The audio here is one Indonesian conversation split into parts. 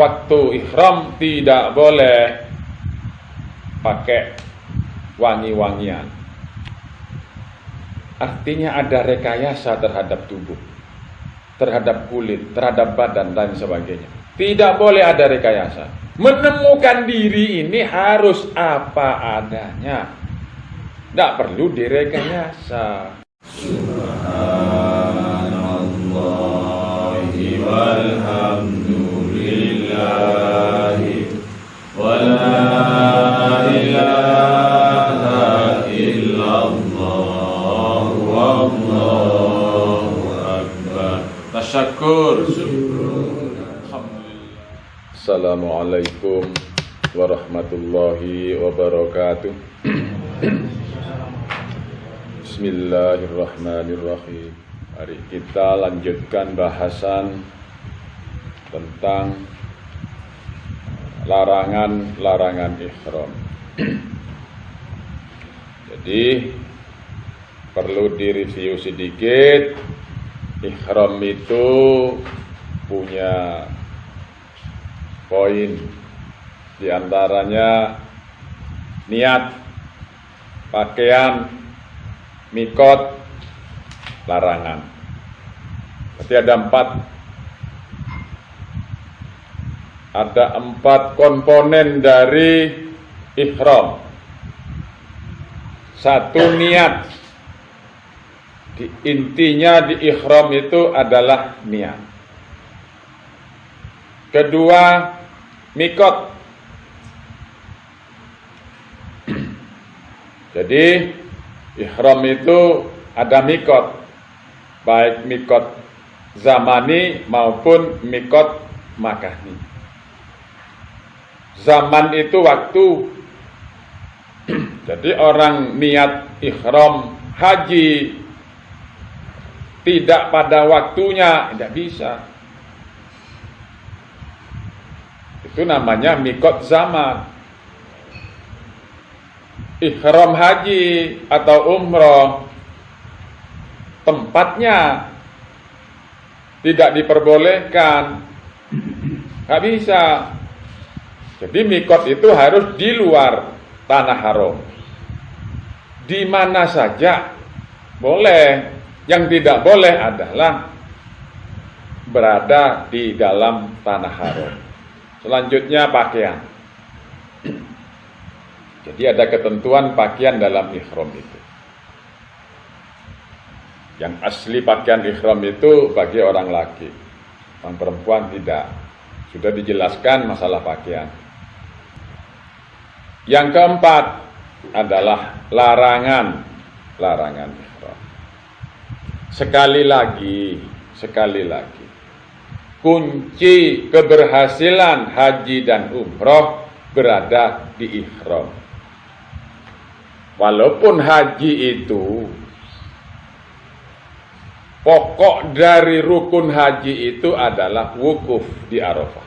waktu ihram tidak boleh pakai wangi-wangian. Artinya ada rekayasa terhadap tubuh, terhadap kulit, terhadap badan dan sebagainya. Tidak boleh ada rekayasa. Menemukan diri ini harus apa adanya. Tidak perlu direkayasa. Subhanallahi walhamdulillahi wa la ilaha illallah wallahu akbar. Tasyakur. Assalamualaikum warahmatullahi wabarakatuh. Bismillahirrahmanirrahim. Mari kita lanjutkan bahasan tentang larangan-larangan ihram. Jadi perlu direview sedikit. Ihram itu punya poin, diantaranya niat, pakaian, mikot, larangan. Berarti ada empat komponen dari ihram. Satu, niat. Intinya di ihram itu adalah niat. Kedua, mikot. Jadi ihram itu ada mikot, baik mikot zamani maupun mikot makani. Zaman itu waktu. Jadi orang niat ihram haji tidak pada waktunya, tidak bisa. Itu namanya mikot zaman. Ihram haji atau umroh tempatnya tidak diperbolehkan, nggak bisa. Jadi mikot itu harus di luar tanah haram. Di mana saja boleh. Yang tidak boleh adalah berada di dalam tanah haram. Selanjutnya pakaian. Jadi ada ketentuan pakaian dalam ihram itu. Yang asli pakaian ihram itu bagi orang laki, orang perempuan tidak. Sudah dijelaskan masalah pakaian. Yang keempat adalah larangan ihram. Sekali lagi, kunci keberhasilan haji dan umroh berada di ihram. Walaupun haji itu, pokok dari rukun haji itu adalah wukuf di Arafah.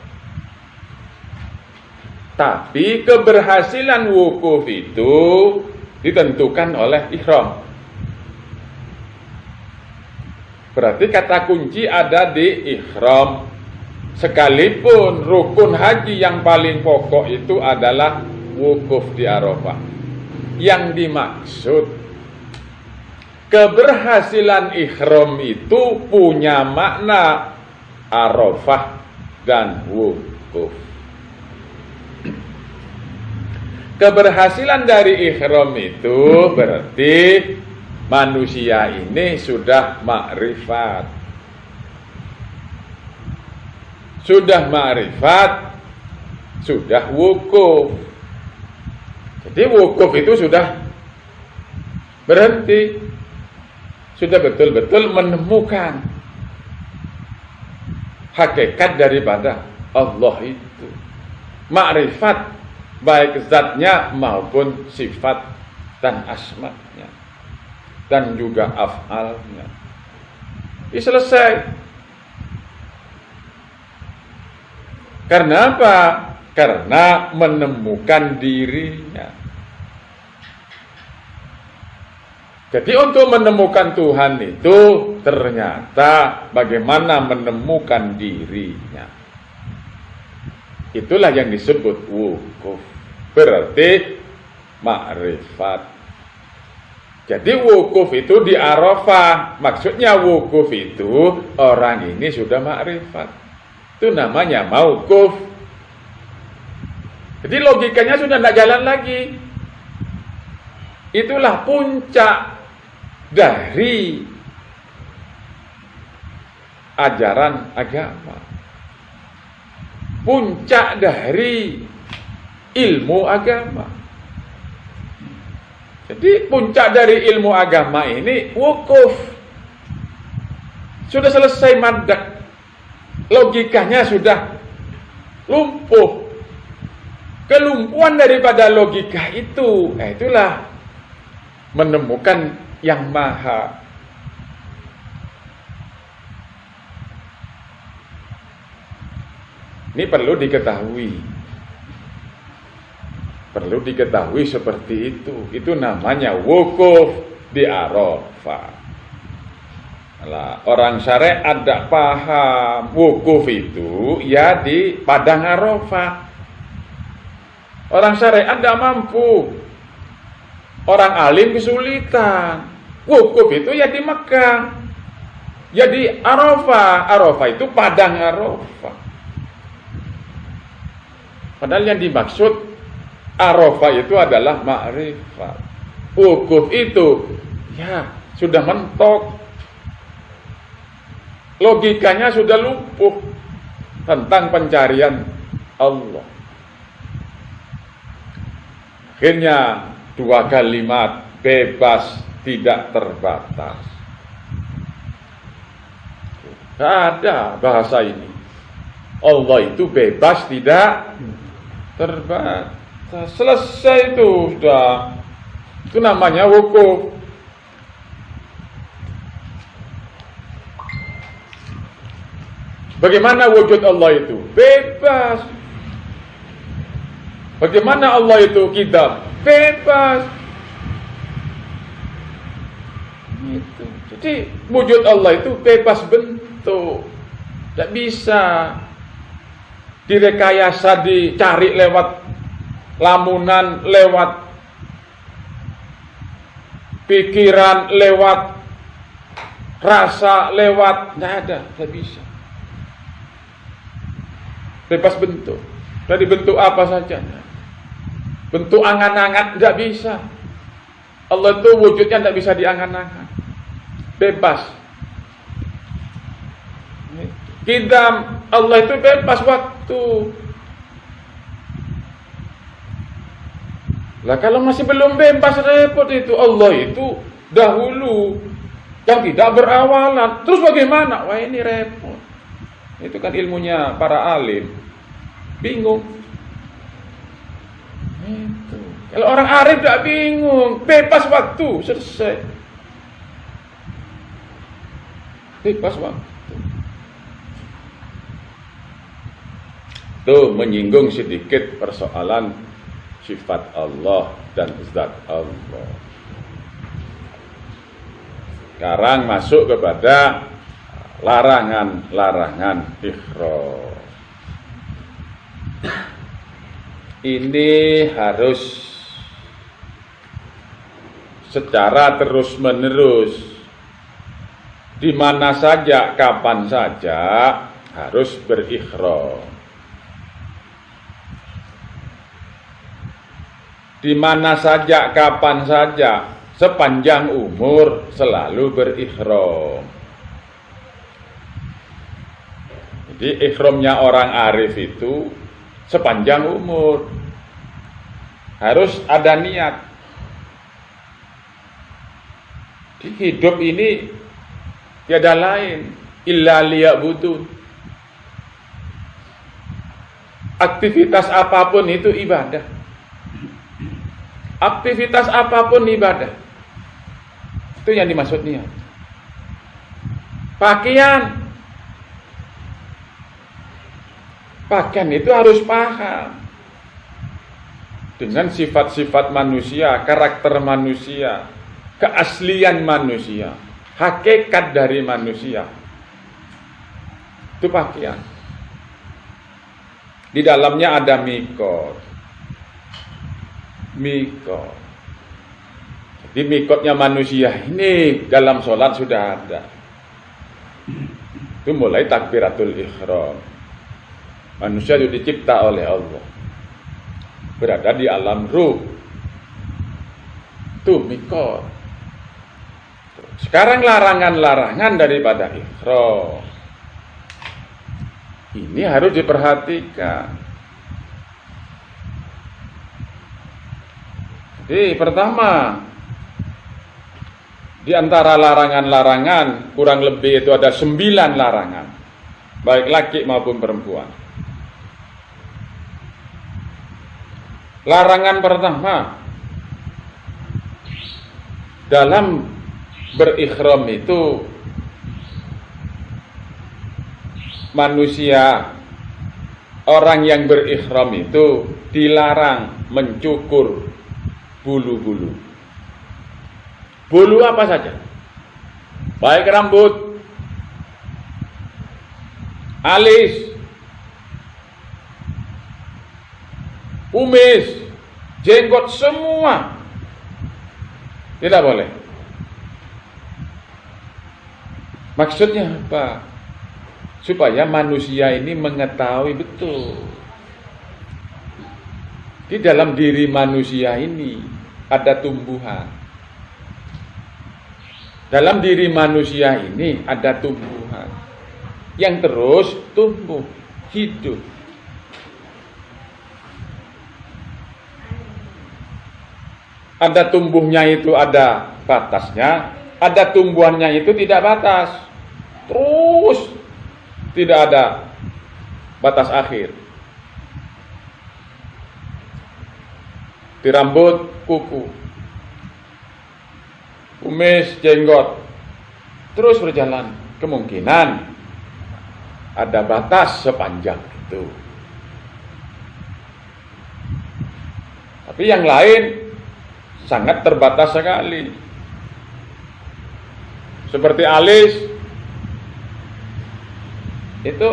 Tapi keberhasilan wukuf itu ditentukan oleh ihram. Berarti kata kunci ada di ihram. Sekalipun rukun haji yang paling pokok itu adalah wukuf di Arafah. Yang dimaksud keberhasilan ihram itu punya makna Arafah dan wukuf. Keberhasilan dari ihram itu berarti manusia ini sudah makrifat. Sudah wukuf. Jadi wukuf itu sudah berhenti. Sudah betul-betul menemukan hakikat daripada Allah itu. Makrifat baik zatnya maupun sifat dan asma'nya. Dan juga af'alnya. Ini selesai. Karena apa? Karena menemukan dirinya. Jadi untuk menemukan Tuhan itu ternyata bagaimana menemukan dirinya. Itulah yang disebut wukuf. Berarti ma'rifat. Jadi wukuf itu di Arafah. Maksudnya wukuf itu orang ini sudah ma'rifat. Itu namanya mauquf. Jadi logikanya sudah tidak jalan lagi. Itulah puncak dari ajaran agama. Puncak dari ilmu agama. Jadi puncak dari ilmu agama ini wukuf. Sudah selesai mandak. Logikanya sudah lumpuh. Kelumpuhan daripada logika itu, itulah menemukan yang maha. Ini perlu diketahui. Perlu diketahui seperti itu. Itu namanya wukuf di Arafah. Nah, orang syariat tidak paham wukuf itu ya di padang Arafah. Orang syariat tidak mampu. Orang alim kesulitan. Wukuf itu ya di Mekah. Ya di Arafah. Arafah itu padang Arafah. Padahal yang dimaksud Arafah itu adalah ma'rifat. Wukuf itu ya sudah mentok. Logikanya sudah lumpuh tentang pencarian Allah. Akhirnya dua kalimat bebas tidak terbatas. Tidak ada bahasa ini. Allah itu bebas tidak terbatas. Selesai itu sudah. Itu namanya wukuf. Bagaimana wujud Allah itu? Bebas. Bagaimana Allah itu kita? Bebas. Itu. Jadi wujud Allah itu bebas bentuk. Tidak bisa direkayasa, dicari lewat lamunan, lewat pikiran, lewat rasa, lewat, tidak ada, tidak bisa. Bebas bentuk. Dari bentuk apa saja. Bentuk angan-angan tidak bisa. Allah itu wujudnya tidak bisa diangan-angan. Bebas. Qidam, Allah itu bebas waktu. Lah kalau masih belum bebas repot itu. Allah itu dahulu yang tidak berawalan. Terus bagaimana? Wah ini repot. Itu kan ilmunya para alim. Bingung. Itu. Kalau orang arif tidak bingung, bebas waktu, selesai. Bebas waktu. Itu menyinggung sedikit persoalan sifat Allah dan zat Allah. Sekarang masuk kepada larangan-larangan ihram. Ini harus secara terus-menerus, di mana saja, kapan saja harus berihram. Di mana saja, kapan saja, sepanjang umur selalu berihram. Jadi ihramnya orang arif itu sepanjang umur harus ada niat. Di hidup ini tiada lain illa liya'budun. Aktivitas apapun itu ibadah. Aktivitas apapun ibadah. Itu yang dimaksud niat. Pakaian itu harus paham dengan sifat-sifat manusia, karakter manusia, keaslian manusia, hakikat dari manusia. Itu pakaian. Di dalamnya ada mikot. Jadi mikotnya manusia ini dalam sholat sudah ada. Itu mulai takbiratul ihram. Manusia itu dicipta oleh Allah, berada di alam ruh. Itu mikot. Sekarang larangan-larangan daripada ihram. Ini harus diperhatikan. Jadi pertama, di antara larangan-larangan kurang lebih itu ada 9 larangan, baik laki maupun perempuan. Larangan pertama, dalam berikhram itu manusia, orang yang berikhram itu dilarang mencukur bulu-bulu. Bulu apa saja, baik rambut, alis, kumis, jenggot, semua tidak boleh. Maksudnya apa? Supaya manusia ini mengetahui betul di dalam diri manusia ini ada tumbuhan. Dalam diri manusia ini ada tumbuhan yang terus tumbuh, hidup. Ada tumbuhnya itu ada batasnya, ada tumbuhannya itu tidak batas. Terus tidak ada batas akhir. Di rambut, kuku, kumis, jenggot, terus berjalan. Kemungkinan ada batas sepanjang itu. Tapi yang lain sangat terbatas sekali. Seperti alis itu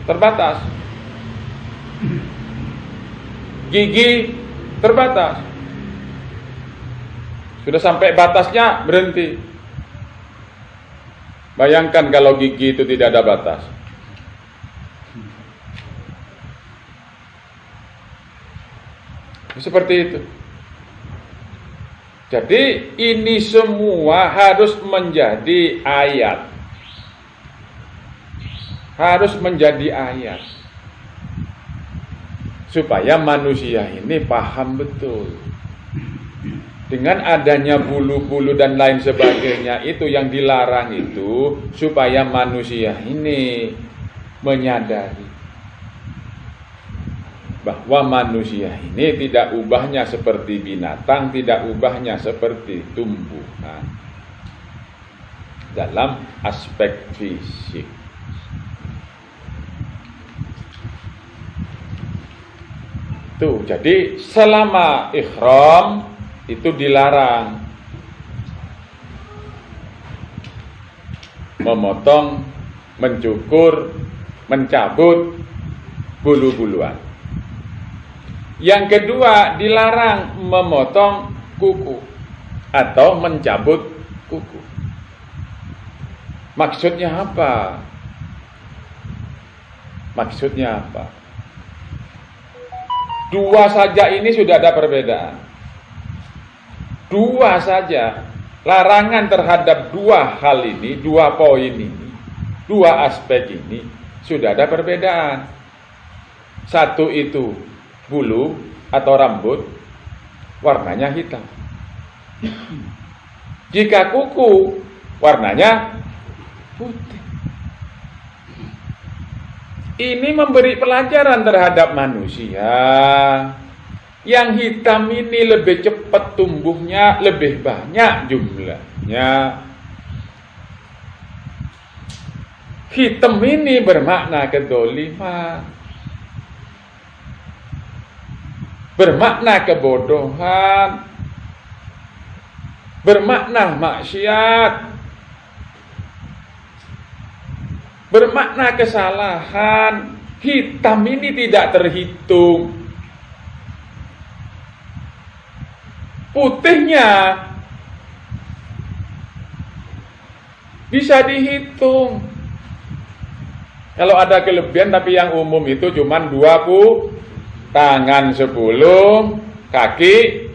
terbatas. Gigi terbatas. Sudah sampai batasnya berhenti. Bayangkan kalau gigi itu tidak ada batas. Seperti itu. Jadi ini semua harus menjadi ayat. Harus menjadi ayat. Supaya manusia ini paham betul. Dengan adanya bulu-bulu dan lain sebagainya itu yang dilarang itu supaya manusia ini menyadari bahwa manusia ini tidak ubahnya seperti binatang, tidak ubahnya seperti tumbuhan dalam aspek fisik. Tuh, jadi selama ihram itu dilarang memotong, mencukur, mencabut bulu-buluan. Yang kedua, dilarang memotong kuku atau mencabut kuku. Maksudnya apa? Maksudnya apa? Dua saja ini sudah ada perbedaan. Dua saja. Larangan terhadap dua hal ini, dua poin ini, dua aspek ini sudah ada perbedaan. Satu itu bulu atau rambut warnanya hitam. Jika kuku warnanya putih. Ini memberi pelajaran terhadap manusia. Yang hitam ini lebih cepat tumbuhnya, lebih banyak jumlahnya. Hitam ini bermakna kedzaliman, bermakna kebodohan, bermakna maksiat, bermakna kesalahan. Hitam ini tidak terhitung. Putihnya bisa dihitung. Kalau ada kelebihan, tapi yang umum itu cuman 20, tangan 10, kaki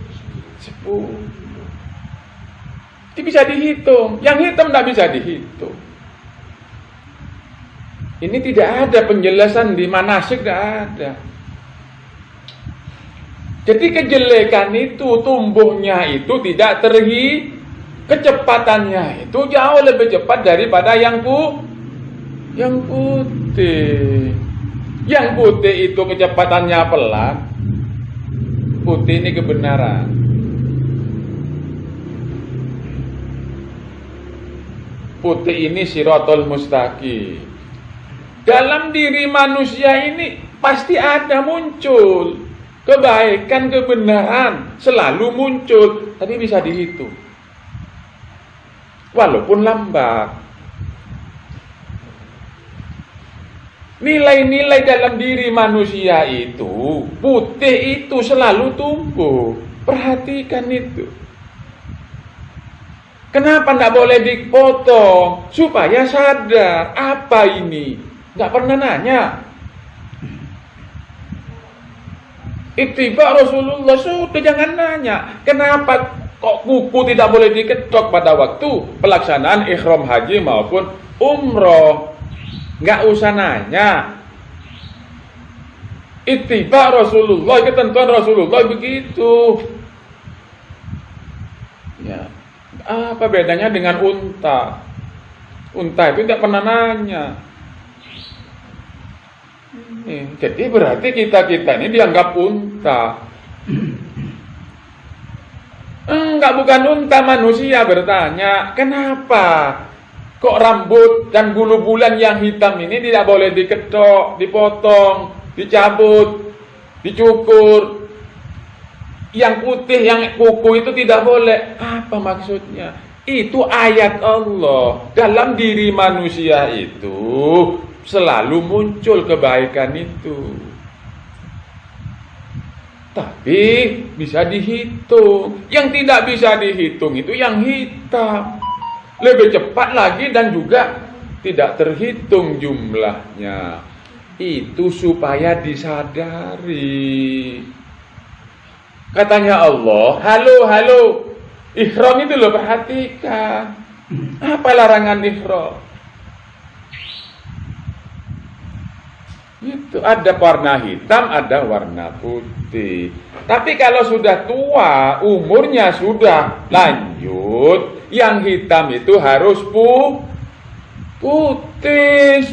10. Itu bisa dihitung. Yang hitam tidak bisa dihitung. Ini tidak ada penjelasan di manasik, tidak ada. Jadi kejelekan itu, tumbuhnya itu tidak kecepatannya itu jauh lebih cepat daripada yang putih. Yang putih itu kecepatannya pelan. Putih ini kebenaran. Putih ini siratal mustaqim. Dalam diri manusia ini pasti ada muncul kebaikan, kebenaran selalu muncul, tapi bisa dihitung. Walaupun lambat. Nilai-nilai dalam diri manusia itu, putih itu selalu tumbuh. Perhatikan itu. Kenapa tidak boleh dipotong? Supaya sadar, apa ini? Tidak pernah nanya. Ittiba Rasulullah, sudah jangan nanya. Kenapa kok kuku tidak boleh diketok pada waktu pelaksanaan ihram haji maupun umroh? Nggak usah nanya. Ittiba Rasulullah, ketentuan Rasulullah begitu. Ya, apa bedanya dengan unta? Unta itu tidak pernah nanya. Jadi berarti kita ini dianggap unta. Enggak, bukan unta, manusia bertanya, kenapa kok rambut dan bulu bulan yang hitam ini tidak boleh diketok, dipotong, dicabut, dicukur? Yang putih, yang kuku itu tidak boleh. Apa maksudnya? Itu ayat Allah. Dalam diri manusia itu selalu muncul kebaikan itu. Tapi bisa dihitung. Yang tidak bisa dihitung itu yang hitam. Lebih cepat lagi dan juga tidak terhitung jumlahnya. Itu supaya disadari. Katanya Allah, halo, ihram itu loh, perhatikan. Apa larangan ihram? Itu ada warna hitam, ada warna putih. Tapi kalau sudah tua, umurnya sudah lanjut, yang hitam itu harus putih.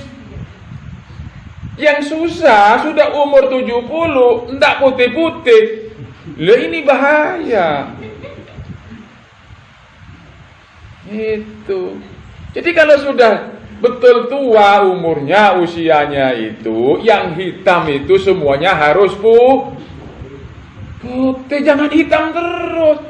Yang susah, sudah umur 70, enggak putih-putih. Loh, ini bahaya. Itu. Jadi kalau sudah betul tua umurnya, usianya itu, yang hitam itu semuanya harus putih, jangan hitam terus.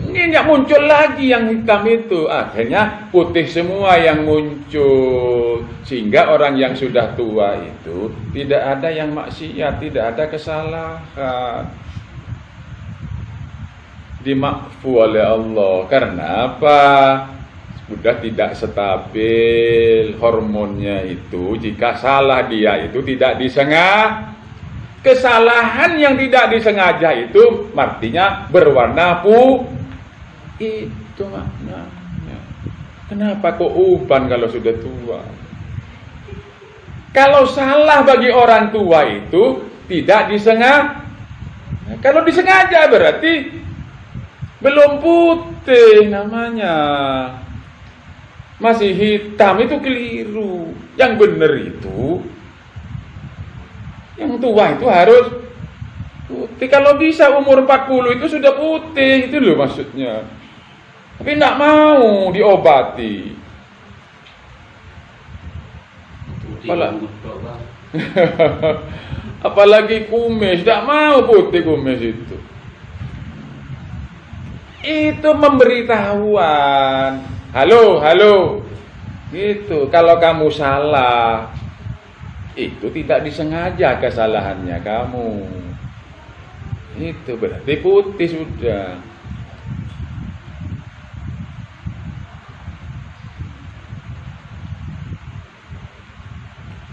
Ini nggak muncul lagi yang hitam itu, akhirnya putih semua yang muncul, sehingga orang yang sudah tua itu tidak ada yang maksiat, tidak ada kesalahan, dimakfu oleh Allah. Karena apa? Sudah tidak stabil hormonnya itu. Jika salah dia itu tidak disengaja. Kesalahan yang tidak disengaja itu artinya berwarna itu maknanya. Kenapa kok uban kalau sudah tua? Kalau salah bagi orang tua itu tidak disengaja. Kalau disengaja berarti belum putih namanya. Masih hitam, itu keliru. Yang benar itu, yang tua itu harus putih. Kalau bisa umur 40 itu sudah putih, itu loh maksudnya. Tapi tidak mau diobati. Apalagi kumis, tidak mau putih kumis itu. Itu memberitahuan. Halo, gitu. Kalau kamu salah, itu tidak disengaja kesalahannya kamu. Itu berarti putih sudah.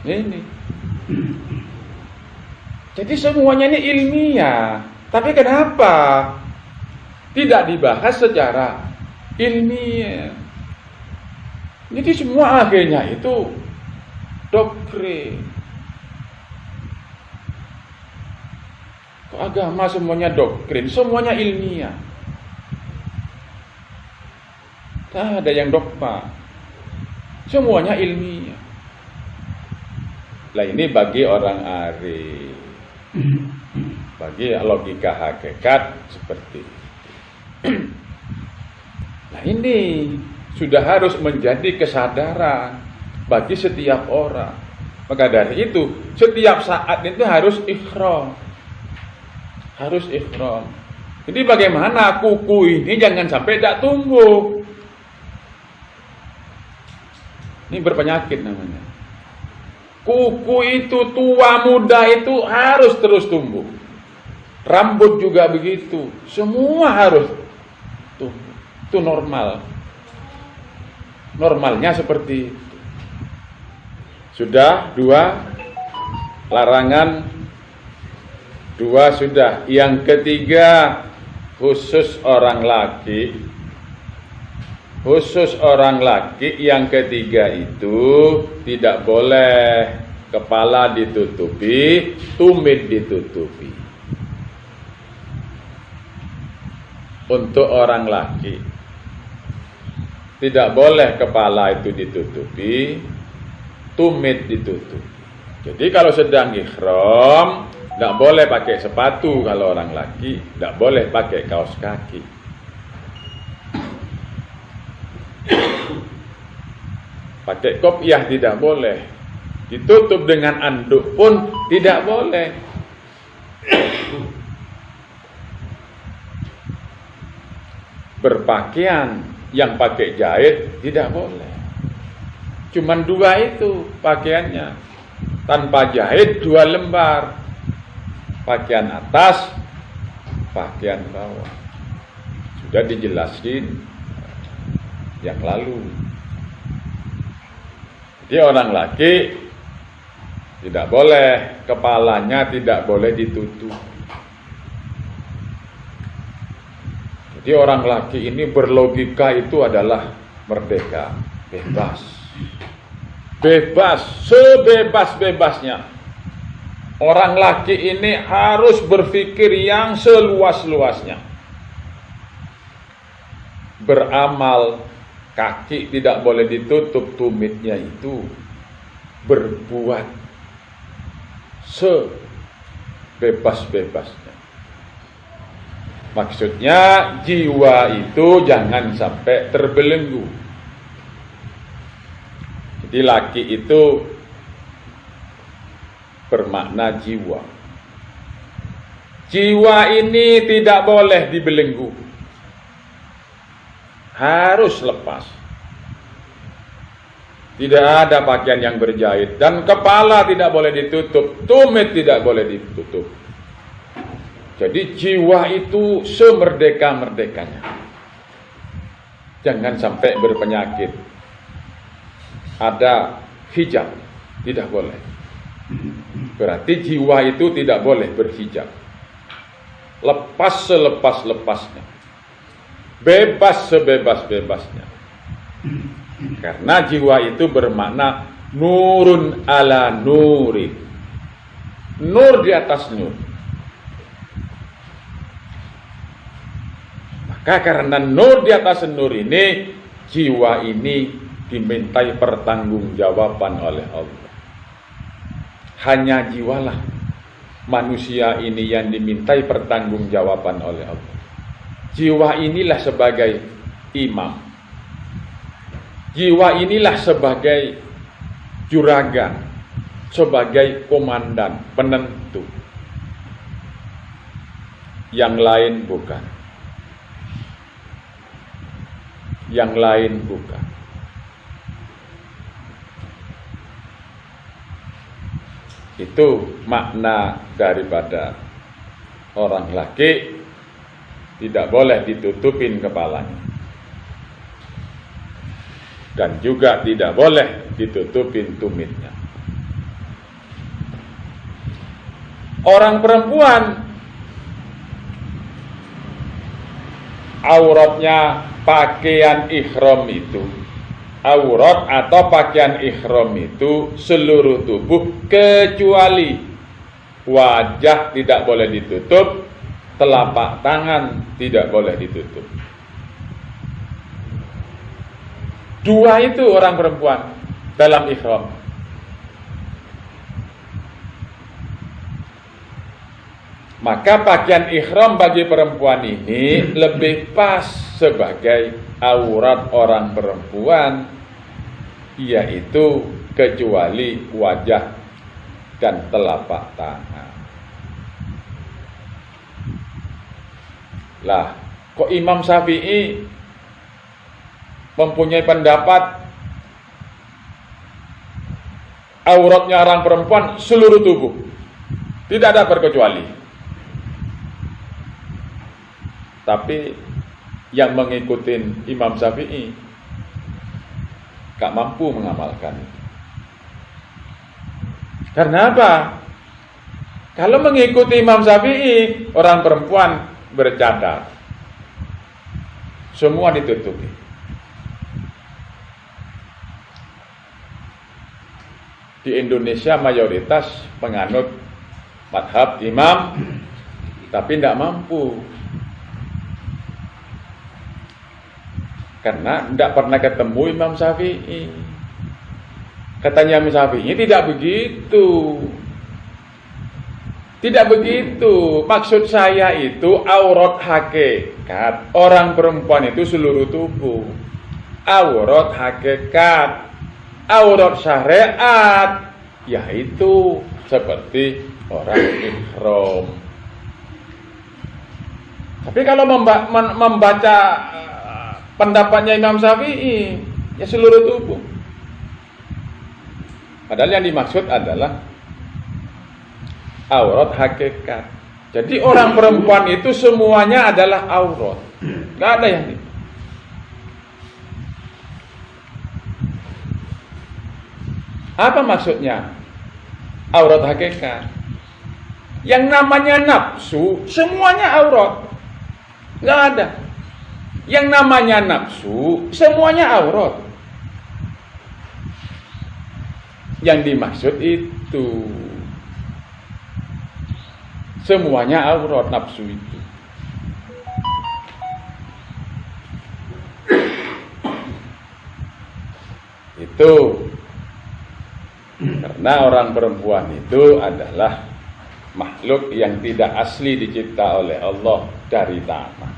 Ini. Jadi semuanya ini ilmiah. Tapi kenapa tidak dibahas secara ilmiah? Jadi semua akhirnya itu doktrin. Agama semuanya doktrin, semuanya ilmiah. Tak ada yang dogma. Semuanya ilmiah. Lah ini bagi orang arif. Bagi logika hakikat seperti itu. Nah ini sudah harus menjadi kesadaran bagi setiap orang. Maka dari itu setiap saat itu harus ikhram. Harus ikhram. Jadi bagaimana kuku ini jangan sampai tidak tumbuh. Ini berpenyakit namanya. Kuku itu tua muda itu harus terus tumbuh. Rambut juga begitu. Semua harus tumbuh. Itu normal. Normalnya seperti itu. Sudah 2 larangan, 2 sudah. Yang ketiga khusus orang laki. Khusus orang laki yang ketiga itu tidak boleh kepala ditutupi, tumit ditutupi. Untuk orang laki tidak boleh kepala itu ditutupi, tumit ditutupi. Jadi kalau sedang ihram tidak boleh pakai sepatu kalau orang laki, tidak boleh pakai kaos kaki. Pakai kopiah tidak boleh. Ditutup dengan anduk pun tidak boleh. Berpakaian yang pakai jahit tidak boleh. Cuman 2 itu pakaiannya. Tanpa jahit 2 lembar. Pakaian atas, pakaian bawah. Sudah dijelasin yang lalu. Jadi orang laki tidak boleh, kepalanya tidak boleh ditutup. Jadi orang laki ini berlogika itu adalah merdeka, bebas. Bebas, sebebas-bebasnya. Orang laki ini harus berpikir yang seluas-luasnya. Beramal, kaki tidak boleh ditutup, tumitnya itu. Berbuat sebebas-bebasnya. Maksudnya jiwa itu jangan sampai terbelenggu. Jadi laki itu bermakna jiwa. Jiwa ini tidak boleh dibelenggu. Harus lepas. Tidak ada pakaian yang berjahit. Dan kepala tidak boleh ditutup. Tumit tidak boleh ditutup. Jadi jiwa itu semerdeka-merdekanya. Jangan sampai berpenyakit. Ada hijab. Tidak boleh. Berarti jiwa itu tidak boleh berhijab. Lepas selepas-lepasnya. Bebas sebebas-bebasnya. Karena jiwa itu bermakna nurun ala nurin. Nur di atas nur. Maka karena nur di atas nur ini, jiwa ini dimintai pertanggungjawaban oleh Allah. Hanya jiwalah manusia ini yang dimintai pertanggungjawaban oleh Allah. Jiwa inilah sebagai imam. Jiwa inilah sebagai juragan, sebagai komandan, penentu. Yang lain bukan. Yang lain bukan. Itu makna daripada orang laki tidak boleh ditutupin kepalanya. Dan juga tidak boleh ditutupin tumitnya. Orang perempuan auratnya pakaian ihram itu, aurat atau pakaian ihram itu seluruh tubuh kecuali wajah tidak boleh ditutup, telapak tangan tidak boleh ditutup. Dua itu orang perempuan dalam ihram. Maka pakaian ihram bagi perempuan ini lebih pas sebagai aurat orang perempuan, yaitu kecuali wajah dan telapak tangan. Lah, kok Imam Syafi'i mempunyai pendapat auratnya orang perempuan seluruh tubuh, tidak ada terkecuali. Tapi yang mengikuti Imam Syafi'i gak mampu mengamalkan. Karena apa? Kalau mengikuti Imam Syafi'i, orang perempuan bercadar, semua ditutupi. Di Indonesia mayoritas penganut madhab Imam, tapi tidak mampu. Karena tidak pernah ketemu Imam Syafi'i. Katanya Imam Syafi'i tidak begitu. Tidak begitu. Maksud saya itu aurat hakikat orang perempuan itu seluruh tubuh. Aurat hakikat, aurat syariat, yaitu seperti orang ihram. Tapi kalau membaca pendapatnya Imam Syafi'i, ya seluruh tubuh. Padahal yang dimaksud adalah aurat hakikat. Jadi orang perempuan itu semuanya adalah aurat. Gak ada yang itu. Apa maksudnya aurat hakikat? Yang namanya nafsu semuanya aurat. Gak ada. Yang namanya nafsu semuanya aurat. Yang dimaksud itu semuanya aurat, nafsu itu. Itu karena orang perempuan itu adalah makhluk yang tidak asli dicipta oleh Allah dari tanah.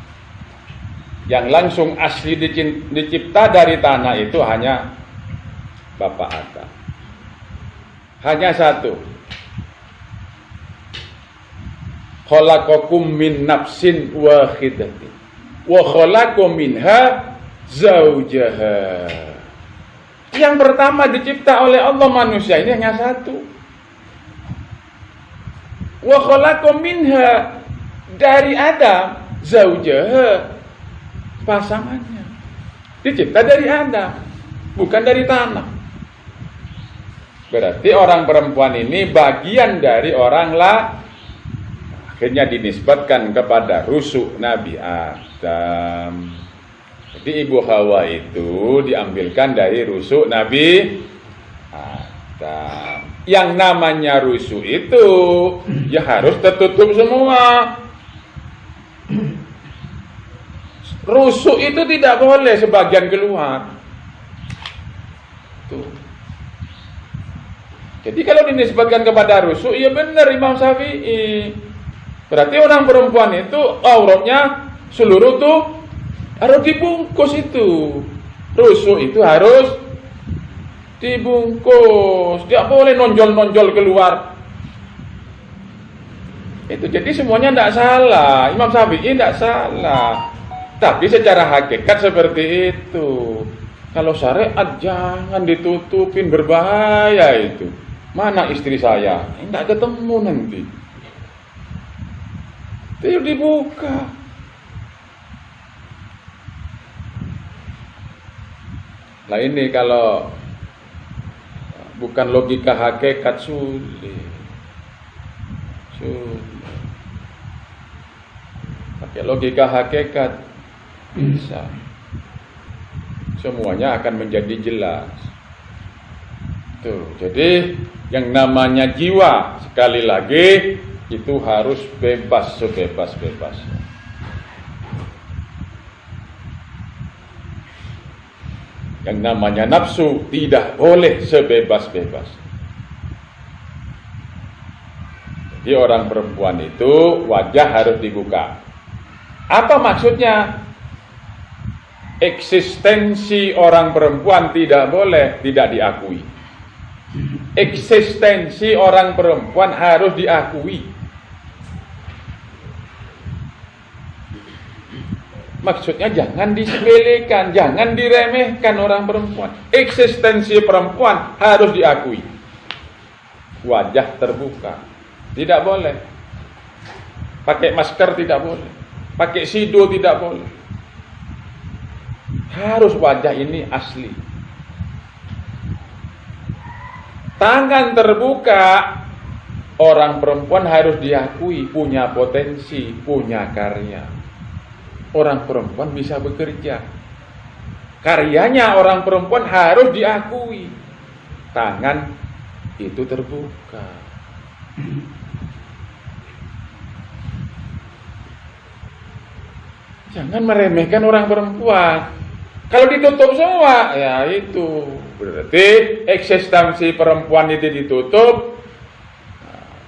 Yang langsung asli dicipta dari tanah itu hanya Bapak Adam. Hanya satu. Khalaqakum min nafsin wahidatin wa khalaqa minha zaujaha. Yang pertama dicipta oleh Allah manusia ini hanya satu. Wa khalaqa minha, dari Adam, zaujaha, pasangannya. Dicipta dari Adam, bukan dari tanah. Berarti orang perempuan ini bagian dari orang akhirnya dinisbatkan kepada rusuk Nabi Adam. Jadi Ibu Hawa itu diambilkan dari rusuk Nabi Adam. Yang namanya rusuk itu ya harus tertutup semua. Rusuk itu tidak boleh sebagian keluar. Tuh. Jadi kalau dinisbatkan kepada rusuk, ya benar Imam Syafi'i. Berarti orang perempuan itu auratnya seluruh tuh harus dibungkus itu. Rusuk itu harus dibungkus. Tidak boleh nonjol-nonjol keluar. Itu jadi semuanya tidak salah. Imam Syafi'i tidak salah. Tapi secara hakikat seperti itu. Kalau syariat jangan ditutupin, berbahaya itu. Mana istri saya? Tidak ketemu nanti. Tidak dibuka. Nah ini kalau bukan logika hakikat sulit. Pakai logika hakikat bisa. Semuanya akan menjadi jelas. Tuh, jadi yang namanya jiwa sekali lagi itu harus bebas sebebas-bebasnya. Yang namanya nafsu tidak boleh sebebas-bebas. Jadi orang perempuan itu wajah harus dibuka. Apa maksudnya? Eksistensi orang perempuan tidak boleh tidak diakui. Eksistensi orang perempuan harus diakui. Maksudnya jangan disepelekan, jangan diremehkan orang perempuan. Eksistensi perempuan harus diakui. Wajah terbuka. Tidak boleh. Pakai masker tidak boleh. Pakai sido tidak boleh. Harus wajah ini asli. Tangan terbuka. Orang perempuan harus diakui punya potensi, punya karya. Orang perempuan bisa bekerja. Karyanya orang perempuan harus diakui. Tangan itu terbuka. Jangan meremehkan orang perempuan. Kalau ditutup semua, ya itu berarti eksistensi perempuan itu ditutup.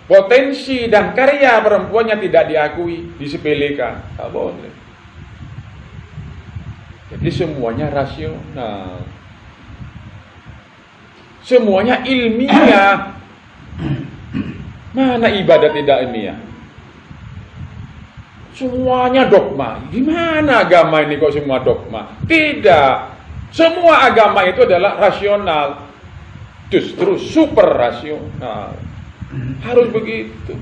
Potensi dan karya perempuannya tidak diakui, disepelekan. Tak boleh. Jadi semuanya rasional. Semuanya ilmiah. Mana ibadah tidak ilmiah? Semuanya dogma. Gimana agama ini kok semua dogma? Tidak. Semua agama itu adalah rasional. Justru super rasional. Harus begitu.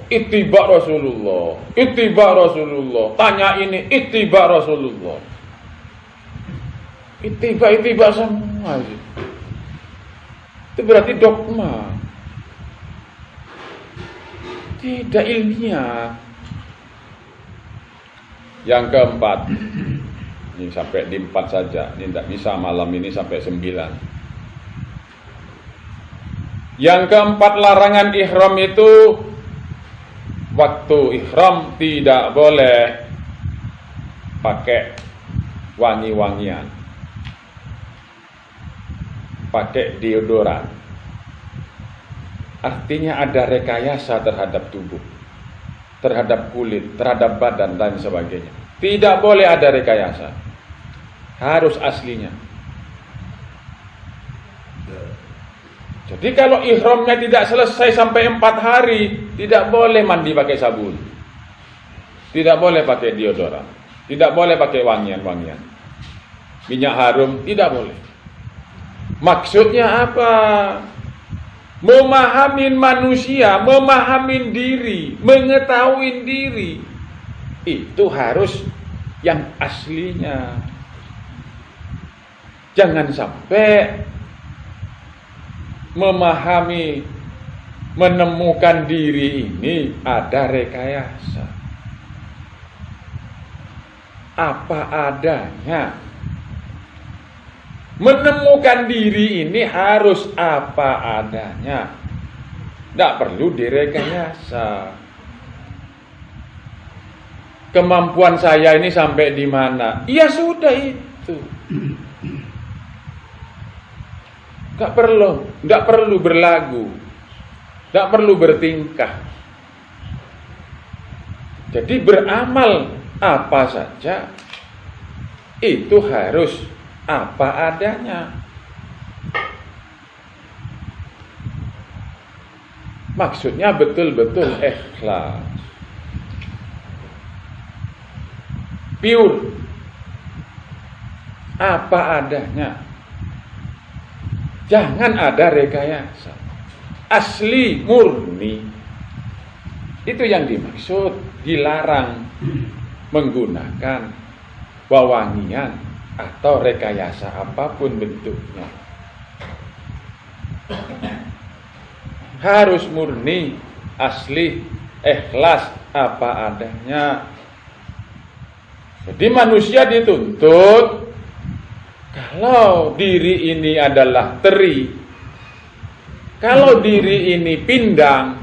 Ittiba Rasulullah, ittiba Rasulullah. Tanya ini, ittiba Rasulullah. Ittiba semua. Itu berarti dogma. Tidak ilmiah. Yang keempat, ini sampai di 4 saja. Ini tidak bisa malam ini sampai 9. Yang keempat, larangan ihram itu waktu ihram tidak boleh pakai wangi-wangian, pakai deodoran. Artinya ada rekayasa terhadap tubuh, terhadap kulit, terhadap badan dan sebagainya. Tidak boleh ada rekayasa. Harus aslinya. Jadi kalau ihramnya tidak selesai sampai 4 hari, tidak boleh mandi pakai sabun. Tidak boleh pakai deodoran. Tidak boleh pakai wangian-wangian. Minyak harum, tidak boleh. Maksudnya apa? Memahamin manusia, memahamin diri, mengetahui diri. Itu harus yang aslinya. Jangan sampai memahami, menemukan diri ini ada rekayasa. Apa adanya. Menemukan diri ini harus apa adanya. Tidak perlu direkayasa. Kemampuan saya ini sampai di mana? Ya sudah itu. Tidak perlu berlagu, tidak perlu bertingkah. Jadi beramal apa saja itu harus apa adanya. Maksudnya betul-betul ikhlas, pure, apa adanya. Jangan ada rekayasa. Asli murni. Itu yang dimaksud, dilarang menggunakan wewangian atau rekayasa apapun bentuknya. Harus murni, asli, ikhlas apa adanya. Jadi manusia dituntut, kalau diri ini adalah teri, kalau diri ini pindang,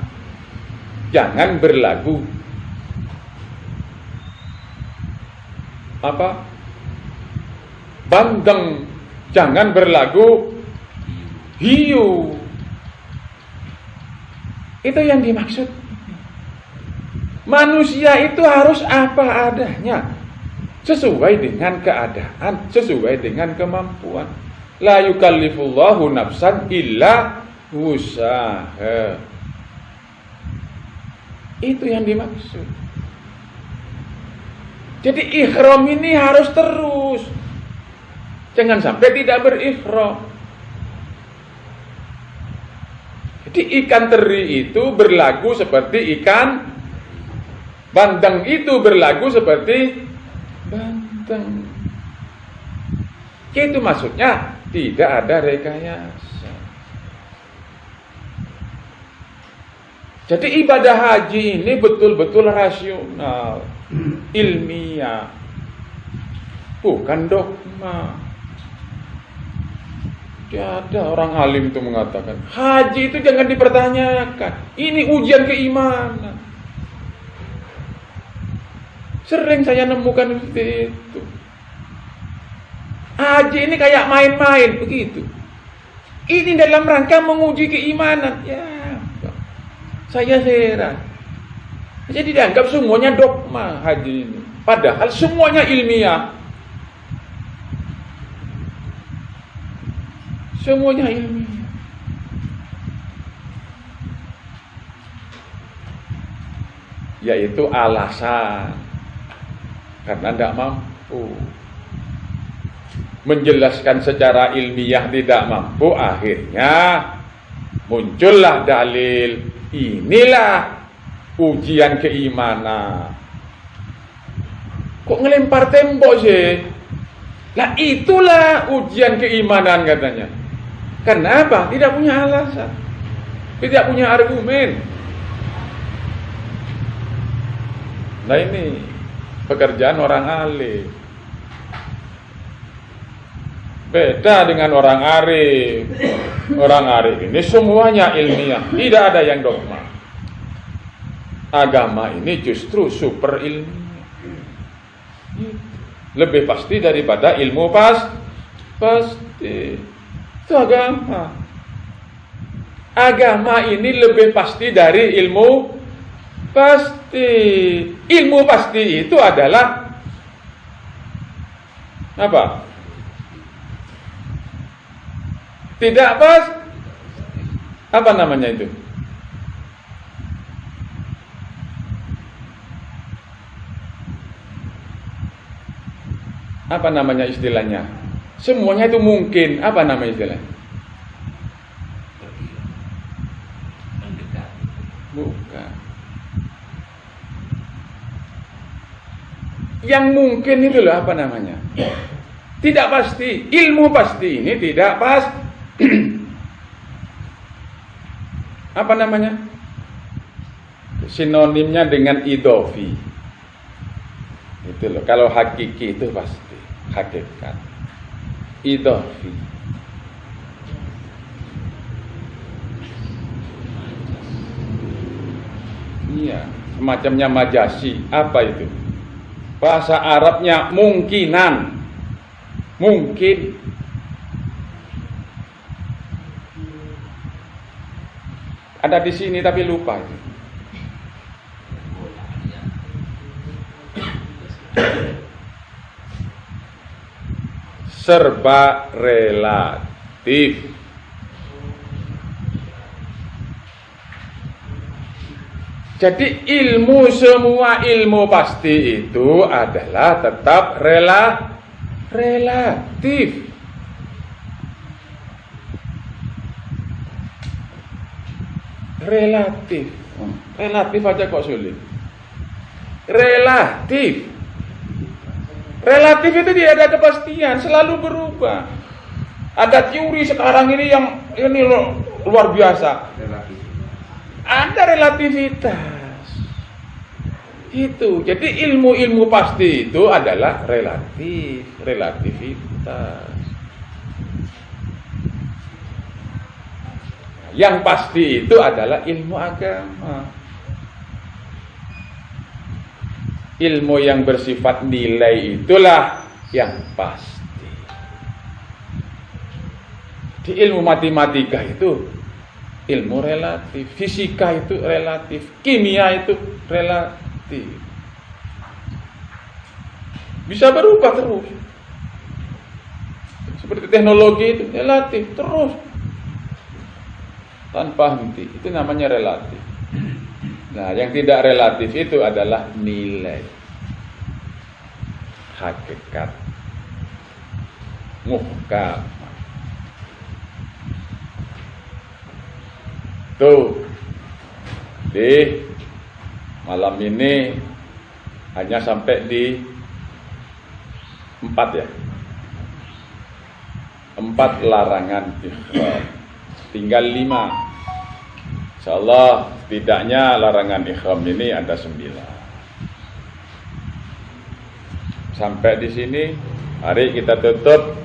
jangan berlagu bandeng, jangan berlagu hiu. Itu yang dimaksud. Manusia itu harus apa adanya, sesuai dengan keadaan, sesuai dengan kemampuan. La yukallifullahu nafsan illa wus'aha. Itu yang dimaksud. Jadi ihram ini harus terus. Jangan sampai tidak berikhram. Jadi ikan teri itu berlagu seperti ikan bandeng, itu berlagu seperti bandeng. Itu maksudnya tidak ada rekayasa. Jadi ibadah haji ini betul-betul rasional, ilmiah, bukan dogma. Tidak ada orang alim itu mengatakan haji itu jangan dipertanyakan, ini ujian keimanan. Sering saya nemukan seperti itu. Haji ini kayak main-main begitu. Ini dalam rangka menguji keimanan. Ya, saya heran. Jadi dianggap semuanya dogma haji ini. Padahal semuanya ilmiah. Semuanya ilmiah. Yaitu alasan karena tidak mampu menjelaskan secara ilmiah, tidak mampu, akhirnya muncullah dalil. Inilah ujian keimanan. Kok ngelempar tembok sih? Lah itulah ujian keimanan katanya. Kenapa? Tidak punya alasan, tidak punya argumen. Nah ini pekerjaan orang alim. Beda dengan orang arif. Orang arif ini semuanya ilmiah, tidak ada yang dogma. Agama ini justru super ilmiah, lebih pasti daripada ilmu pasti. Itu agama. Agama ini lebih pasti dari ilmu pasti. Ilmu pasti itu adalah apa? Tidak pas. Apa namanya itu? Apa namanya istilahnya? Semuanya itu mungkin. Apa namanya istilahnya? Bukan. Yang mungkin itu loh, apa namanya? Tidak pasti. Ilmu pasti ini tidak pas. Apa namanya? Sinonimnya dengan idofi. Itu loh. Kalau hakiki itu pasti hakikat. Idofi. Iya, semacamnya majasi. Apa itu? Bahasa Arabnya mungkinan. Mungkin. Ada di sini tapi lupa itu. Serba relatif. Jadi ilmu, semua ilmu pasti itu adalah tetap relatif. Relatif. Relatif aja kok sulit. Relatif. Relatif itu tidak ada kepastian, selalu berubah. Ada teori sekarang ini yang ini luar biasa. Ada relativitas. Itu. Jadi ilmu-ilmu pasti itu adalah relatif, relativitas. Yang pasti itu adalah ilmu agama. Ilmu yang bersifat nilai itulah yang pasti. Di ilmu matematika itu ilmu relatif, fisika itu relatif, kimia itu relatif. Bisa berubah terus. Seperti teknologi itu relatif terus. Tanpa henti, itu namanya relatif. Nah, yang tidak relatif itu adalah nilai, hakikat, muhkam. Tuh, di malam ini hanya sampai di 4 ya. 4 larangan ihram. Tinggal 5. Insyaallah setidaknya larangan ihram ini ada 9. Sampai di sini, mari kita tutup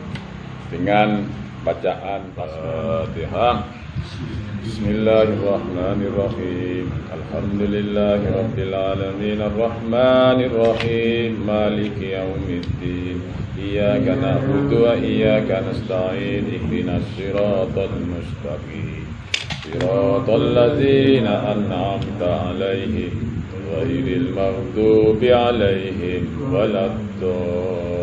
dengan bacaan Fatihah. Bismillahirrahmanirrahim. Alhamdulillahirabbil alamin arrahmanir rahim maliki yaumiddin. Iyyaka na'budu wa iyyaka nasta'in ihdinas siratal mustaqim. Siratal ladzina an'amta 'alaihim ghairil maghdubi 'alaihim waladdallin.